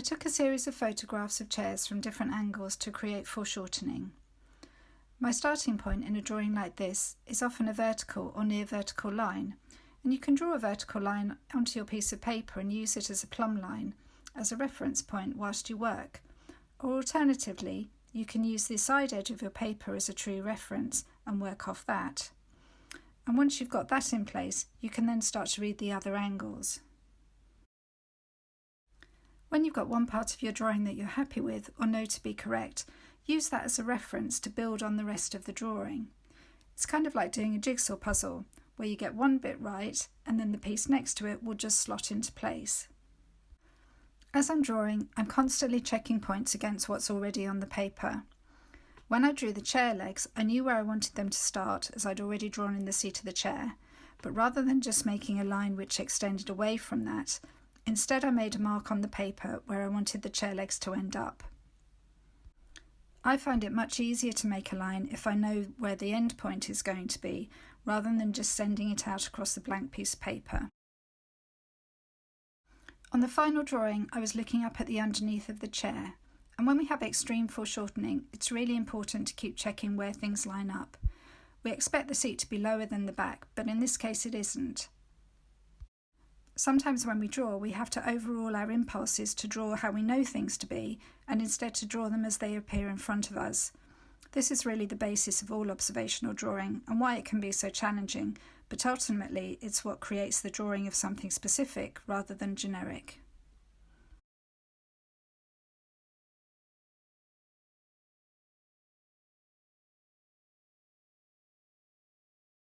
I took a series of photographs of chairs from different angles to create foreshortening. My starting point in a drawing like this is often a vertical or near vertical line, and you can draw a vertical line onto your piece of paper and use it as a plumb line as a reference point whilst you work. Or alternatively, you can use the side edge of your paper as a true reference and work off that. And once you've got that in place, you can then start to read the other angles. When you've got one part of your drawing that you're happy with or know to be correct, use that as a reference to build on the rest of the drawing. It's kind of like doing a jigsaw puzzle, where you get one bit right and then the piece next to it will just slot into place. As I'm drawing, I'm constantly checking points against what's already on the paper. When I drew the chair legs, I knew where I wanted them to start, as I'd already drawn in the seat of the chair, but rather than just making a line which extended away from that, instead I made a mark on the paper where I wanted the chair legs to end up. I find it much easier to make a line if I know where the end point is going to be, rather than just sending it out across the blank piece of paper. On the final drawing, I was looking up at the underneath of the chair, and when we have extreme foreshortening, it's really important to keep checking where things line up. We expect the seat to be lower than the back, but in this case it isn't. Sometimes when we draw, we have to overrule our impulses to draw how we know things to be, and instead to draw them as they appear in front of us. This is really the basis of all observational drawing and why it can be so challenging, but ultimately it's what creates the drawing of something specific rather than generic.